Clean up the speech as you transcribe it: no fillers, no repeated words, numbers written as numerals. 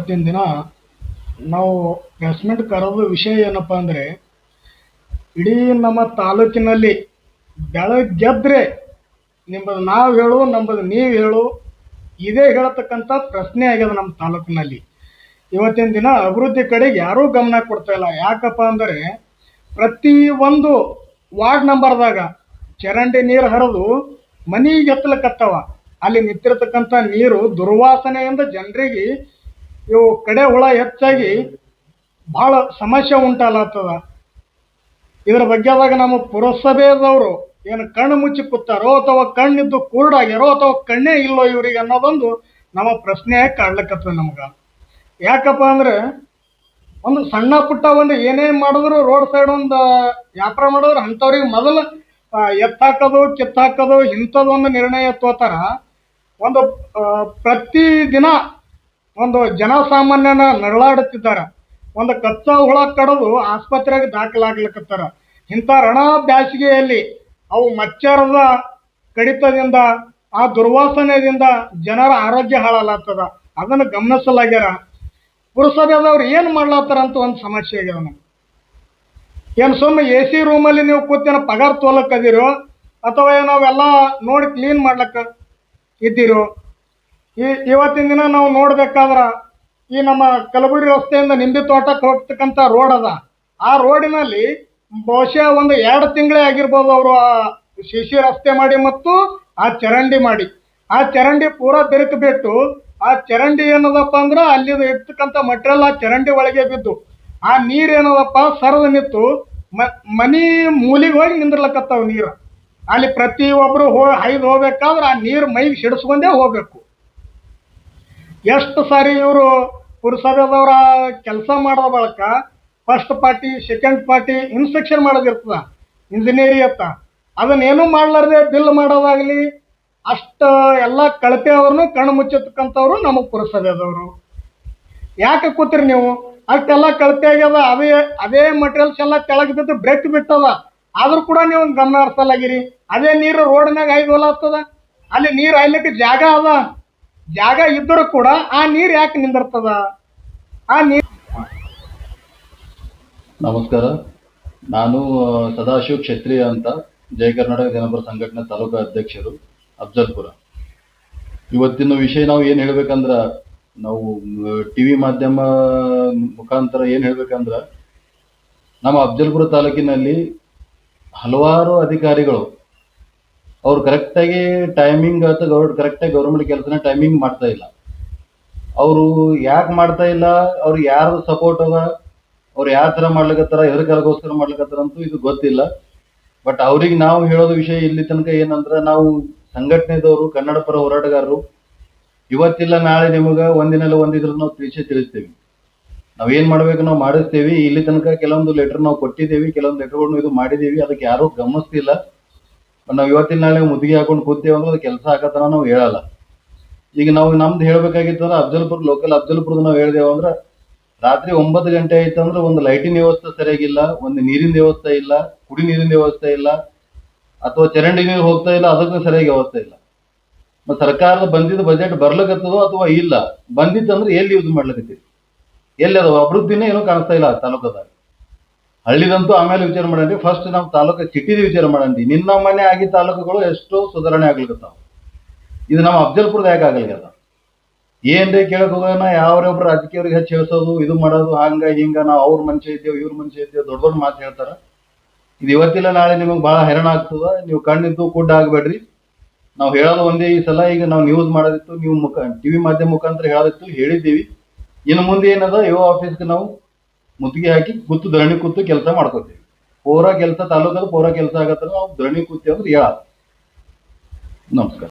ಇವತ್ತಿನ ದಿನ ನಾವು ಪ್ರೆಸ್ ಮೀಟ್ ಕರೆದ ವಿಷಯ ಏನಪ್ಪ ಅಂದರೆ, ಇಡೀ ನಮ್ಮ ತಾಲೂಕಿನಲ್ಲಿ ಬೆಳಗ್ಗೆದ್ರೆ ನಿಮ್ಮದು ನಾವು ಹೇಳು ನಮ್ಮದು ನೀವು ಹೇಳು ಇದೇ ಹೇಳತಕ್ಕಂಥ ಪ್ರಶ್ನೆ ಆಗ್ಯದ ನಮ್ಮ ತಾಲೂಕಿನಲ್ಲಿ. ಇವತ್ತಿನ ದಿನ ಅಭಿವೃದ್ಧಿ ಕಡೆಗೆ ಯಾರೂ ಗಮನ ಕೊಡ್ತಾ ಇಲ್ಲ. ಯಾಕಪ್ಪ ಅಂದರೆ ಪ್ರತಿ ಒಂದು ವಾರ್ಡ್ ನಂಬರ್ದಾಗ ಚರಂಡಿ ನೀರು ಹರಿದು ಮನೆಗೆ ಎತ್ತಲಕತ್ತವ. ಅಲ್ಲಿ ನಿಂತಿರ್ತಕ್ಕಂಥ ನೀರು ದುರ್ವಾಸನೆಯಿಂದ ಜನರಿಗೆ ಇವು ಕಡೆ ಹುಳ ಹೆಚ್ಚಾಗಿ ಭಾಳ ಸಮಸ್ಯೆ ಉಂಟಾಗ್ಲತ್ತದ. ಇದರ ಬಗ್ಗೆದಾಗ ನಮ್ಮ ಪುರಸಭೆದವರು ಏನು ಕಣ್ಣು ಮುಚ್ಚಿ ಕೂತಾರೋ ಅಥವಾ ಕಣ್ಣಿದ್ದು ಕುರುಡಾಗ್ಯಾರೋ ಅಥವಾ ಕಣ್ಣೇ ಇಲ್ಲೋ ಇವರಿಗೆ ಅನ್ನೋದೊಂದು ನಮ್ಮ ಪ್ರಶ್ನೆ ಕಾಡ್ಲಿಕ್ಕತ್ತದ ನಮ್ಗೆ. ಯಾಕಪ್ಪ ಅಂದರೆ ಒಂದು ಸಣ್ಣ ಪುಟ್ಟ ಒಂದು ಏನೇ ಮಾಡಿದ್ರು ರೋಡ್ ಸೈಡ್ ಒಂದು ವ್ಯಾಪಾರ ಮಾಡಿದ್ರು ಅಂಥವ್ರಿಗೆ ಮೊದಲು ಎತ್ತಾಕೋದು ಕಿತ್ತಾಕೋದು ಇಂಥದ್ದೊಂದು ನಿರ್ಣಯ ತೋತಾರ. ಒಂದು ಪ್ರತಿದಿನ ಒಂದು ಜನಸಾಮಾನ್ಯನ ನರಳಾಡುತ್ತಿದ್ದಾರೆ. ಒಂದು ಕಚ್ಚಾ ಹುಳ ಕಡಿದು ಆಸ್ಪತ್ರೆಗೆ ದಾಖಲಾಗ್ಲಿಕ್ಕತ್ತಾರ. ಇಂಥ ರಣ ಬ್ಯಾಸಿಗೆಯಲ್ಲಿ ಅವು ಮಚ್ಚರದ ಕಡಿತದಿಂದ ಆ ದುರ್ವಾಸನೆಯಿಂದ ಜನರ ಆರೋಗ್ಯ ಹಾಳಾಗ್ತದ. ಅದನ್ನು ಗಮನಿಸಲಾಗ್ಯಾರ. ಪುರಸಭೆದವ್ರು ಏನು ಮಾಡ್ಲತ್ತಾರ ಅಂತ ಒಂದು ಸಮಸ್ಯೆ ಆಗ್ಯದ ನಮ್ಗೆ. ಏನು ಸುಮ್ಮನೆ ಎ ಸಿ ರೂಮಲ್ಲಿ ನೀವು ಕೂತೇನೋ ಪಗಾರ ತೋಲಕ್ಕದಿರೋ ಅಥವಾ ನಾವೆಲ್ಲ ನೋಡಿ ಕ್ಲೀನ್ ಮಾಡ್ಲಕ್ಕ ಇದ್ದೀರೋ? ಇವತ್ತಿನ ದಿನ ನಾವು ನೋಡ್ಬೇಕಾದ್ರೆ ಈ ನಮ್ಮ ಕಲಬುರಗಿ ರಸ್ತೆಯಿಂದ ನಿಂಬಿ ತೋಟಕ್ಕೆ ಹೋಗ್ತಕ್ಕಂಥ ರೋಡ್ ಅದ. ಆ ರೋಡಿನಲ್ಲಿ ಬಹುಶಃ ಒಂದು 2 ತಿಂಗಳೇ ಆಗಿರ್ಬೋದು ಅವರು ಶಿಶಿ ರಸ್ತೆ ಮಾಡಿ ಮತ್ತು ಆ ಚರಂಡಿ ಮಾಡಿ. ಆ ಚರಂಡಿ ಪೂರಾ ಬೆರಕು ಬಿಟ್ಟು ಆ ಚರಂಡಿ ಏನದಪ್ಪ ಅಂದ್ರೆ ಅಲ್ಲಿ ಇರ್ತಕ್ಕಂಥ ಮಟೀರಿಯಲ್ ಆ ಚರಂಡಿ ಒಳಗೆ ಬಿದ್ದು ಆ ನೀರು ಏನದಪ್ಪ ಸರದು ನಿಂತು ಮನಿ ಮೂಲಿಗೆ ಹೋಗಿ ನಿಂದಿರ್ಲಕತ್ತಾವ ನೀರು. ಅಲ್ಲಿ ಪ್ರತಿಯೊಬ್ಬರು ಹೈದು ಹೋಗ್ಬೇಕಾದ್ರೆ ಆ ನೀರು ಮೈಗೆ ಸಿಡಿಸ್ಕೊಂಡೇ ಹೋಗ್ಬೇಕು. ಎಷ್ಟು ಸಾರಿ ಇವರು ಪುರಸಭೆದವರ ಕೆಲಸ ಮಾಡೋ ಬಳಕ first party second party inspection ಮಾಡೋದಿರ್ತದ ಇಂಜಿನಿಯರಿ ಅಂತ, ಅದನ್ನೇನು ಮಾಡ್ಲಾರ್ದೆ ಬಿಲ್ ಮಾಡೋದಾಗಲಿ ಅಷ್ಟು ಎಲ್ಲ ಕಳಪೆ ಅವ್ರನ್ನು ಕಣ್ಣು ಮುಚ್ಚತಕ್ಕಂಥವ್ರು ನಮ್ಮ ಪುರಸಭೆದವರು. ಯಾಕೆ ಕೂತ್ರಿ ನೀವು? ಅಷ್ಟೆಲ್ಲ ಕಳಪೆ ಆಗ್ಯದ. ಅದೇ ಮಟೀರಿಯಲ್ಸ್ ಎಲ್ಲ ಕೆಳಗೆ ಬಿದ್ದು ಬ್ರೇಕ್ ಬಿಟ್ಟದ, ಆದ್ರೂ ಕೂಡ ನೀವು ಗಮನ ಹರಿಸಲಾಗಿರಿ. ಅದೇ ನೀರು ರೋಡ್ನಾಗ ಐದು ಹೋಲಾಗ್ತದ. ಅಲ್ಲಿ ನೀರು ಹಾಯ್ಲಿಕ್ಕೆ ಜಾಗ ಅದ. ಜಾಗ ಇದ್ದರೂ ಕೂಡ ಆ ನೀರು ಯಾಕೆ ನಿಂದಿರ್ತದ? ಆ ನೀರು. ನಮಸ್ಕಾರ, ನಾನು ಸದಾಶಿವ ಕ್ಷತ್ರಿಯ ಅಂತ, ಜಯ ಕರ್ನಾಟಕ ಜನಪರ ಸಂಘಟನೆ ತಾಲೂಕಾ ಅಧ್ಯಕ್ಷರು, ಅಫ್ಜಲ್ಪುರ. ಇವತ್ತಿನ ವಿಷಯ ನಾವು ಏನು ಹೇಳ್ಬೇಕಂದ್ರೆ, ನಾವು ಟಿವಿ ಮಾಧ್ಯಮ ಮುಖಾಂತರ ಏನು ಹೇಳ್ಬೇಕಂದ್ರೆ, ನಮ್ಮ ಅಫ್ಜಲ್ಪುರ ತಾಲೂಕಿನಲ್ಲಿ ಹಲವಾರು ಅಧಿಕಾರಿಗಳು ಅವ್ರು ಕರೆಕ್ಟಾಗಿ ಟೈಮಿಂಗ್ ಅಥವಾ ಕರೆಕ್ಟಾಗಿ ಗೌರ್ಮೆಂಟ್ ಕೆಲಸನ ಟೈಮಿಂಗ್ ಮಾಡ್ತಾ ಇಲ್ಲ. ಅವರು ಯಾಕೆ ಮಾಡ್ತಾ ಇಲ್ಲ, ಅವ್ರಿಗೆ ಯಾರು ಸಪೋರ್ಟ್ ಅದ, ಅವ್ರು ಯಾವ ಥರ ಮಾಡ್ಲಿಕತ್ತಾರ, ಎದ್ರ ಕಾಲಕ್ಕೋಸ್ಕರ ಮಾಡ್ಲಿಕತ್ತಾರ ಅಂತೂ ಇದು ಗೊತ್ತಿಲ್ಲ. ಬಟ್ ಅವ್ರಿಗೆ ನಾವು ಹೇಳೋದು ವಿಷಯ ಇಲ್ಲಿ ತನಕ ಏನಂದ್ರೆ, ನಾವು ಸಂಘಟನೆದವರು, ಕನ್ನಡ ಪರ ಹೋರಾಟಗಾರರು, ಇವತ್ತಿಲ್ಲ ನಾಳೆ ನಿಮಗೆ ಒಂದಿನಲ್ಲ ಒಂದಿದ್ರು ನಾವು ತಿಳಿಸ್ತೀವಿ. ನಾವೇನು ಮಾಡ್ಬೇಕು ನಾವು ಮಾಡಿಸ್ತೀವಿ. ಇಲ್ಲಿ ತನಕ ಕೆಲವೊಂದು ಲೆಟರ್ ನಾವು ಕೊಟ್ಟಿದ್ದೀವಿ, ಕೆಲವೊಂದು ಲೆಟರ್ಗಳನ್ನು ಇದು ಮಾಡಿದ್ದೀವಿ. ಅದಕ್ಕೆ ಯಾರೂ ಗಮನಿಸ್ತಿಲ್ಲ. ನಾವು ಇವತ್ತಿನ ನಾಳೆ ಮುದುಗಿ ಹಾಕೊಂಡು ಕೂತೇವೆ ಅಂದ್ರೆ ಅದು ಕೆಲಸ ಆಗತ್ತನ ನಾವು ಹೇಳಲ್ಲ. ಈಗ ನಾವು ನಮ್ದು ಹೇಳ್ಬೇಕಾಗಿತ್ತು ಅಂದ್ರೆ ಅಫ್ಜಲ್ಪುರ ಲೋಕಲ್ ಅಫ್ಜಲ್ಪುರದ ನಾವು ಹೇಳಿದೆವು ಅಂದ್ರೆ, ರಾತ್ರಿ 9 ಗಂಟೆ ಆಯ್ತು ಅಂದ್ರೆ ಒಂದು ಲೈಟಿನ ವ್ಯವಸ್ಥೆ ಸರಿಯಾಗಿಲ್ಲ, ಒಂದು ನೀರಿನ ವ್ಯವಸ್ಥೆ ಇಲ್ಲ, ಕುಡಿ ನೀರಿನ ವ್ಯವಸ್ಥೆ ಇಲ್ಲ, ಅಥವಾ ಚರಂಡಿ ನೀರು ಹೋಗ್ತಾ ಇಲ್ಲ, ಅದಕ್ಕೂ ಸರಿಯಾಗಿ ವ್ಯವಸ್ಥೆ ಇಲ್ಲ. ಮತ್ತು ಸರ್ಕಾರದ ಬಂದಿದ್ದ ಬಜೆಟ್ ಬರ್ಲಿಕ್ಕತ್ತದೋ ಅಥವಾ ಇಲ್ಲ, ಬಂದಿತ್ತಂದ್ರೆ ಎಲ್ಲಿ ಯೂಸ್ ಮಾಡ್ಲಿಕ್ಕತ್ತೀವಿ, ಎಲ್ಲಿ ಅದು ಅಭಿವೃದ್ಧಿನೇ ಏನೂ ಕಾಣಿಸ್ತಾ ಇಲ್ಲ ತಾಲೂಕದಾಗ. ಹಳ್ಳಿದಂತೂ ಆಮೇಲೆ ವಿಚಾರ ಮಾಡಂడి, ಫಸ್ಟ್ ನಾವು ತಾಲೂಕು ಸಿಟಿದ ವಿಚಾರ ಮಾಡಂడి. ನಿನ್ನ ಮನೆ ಆಗಿ ತಾಲೂಕುಗಳು ಎಷ್ಟೋ ಸುಧಾರಣೆ ಆಗ್ಲಿಕತ್ತಾವ. ಇದು ನಮ್ಮ ಅಫ್ಜಲ್ಪುರದ ಯಾಕೆ ಆಗಲ್ಗದ? ಏನ್ರಿ ಕೇಳಕ್ ಹೋಗೋಣ, ಯಾವ್ರೊಬ್ರು ರಾಜಕೀಯವ್ರಿಗೆ ಹೆಚ್ಚು ಹೇಳ್ಸೋದು, ಇದು ಮಾಡೋದು, ಹಂಗ ಹಿಂಗ, ನಾವು ಅವ್ರ ಮನುಷ್ಯ ಇದ್ದೇವೆ ಇವ್ರ ಮನುಷ್ಯ ಇದ್ದೇವೆ, ದೊಡ್ಡ ದೊಡ್ಡ ಮಾತು ಹೇಳ್ತಾರ. ಇದು ಇವತ್ತಿಲ್ಲ ನಾಳೆ ನಿಮಗೆ ಭಾಳ ಹೈರಾಣ ಆಗ್ತದ. ನೀವು ಕಣ್ಣಿದ್ದು ಕುಡ್ಡ ಆಗ್ಬೇಡ್ರಿ. ನಾವು ಹೇಳೋದು ಒಂದೇ ಈ ಸಲ. ಈಗ ನಾವು ನ್ಯೂಸ್ ಮಾಡೋದಿತ್ತು, ನೀವು ಟಿವಿ ಮಾಧ್ಯಮ ಮುಖಾಂತರ ಹೇಳೋದಿತ್ತು, ಹೇಳಿದ್ದೀವಿ. ಇನ್ನು ಮುಂದೆ ಏನದ, ಆಫೀಸ್ಗೆ ನಾವು ಮುತ್ತಿಗೆ ಹಾಕಿ ಕೂತು ಧರಣಿ ಕೂತು ಕೆಲಸ ಮಾಡ್ಕೋತೀವಿ. ಪೂರಾ ಕೆಲಸ ತಾಲೂಕದ ಪೂರಾ ಕೆಲಸ ಆಗತ್ತ ನಾವು ಧರಣಿ ಕೂತೀವಿ ಅಂದ್ರೆ ಹೇಳ. ನಮಸ್ಕಾರ.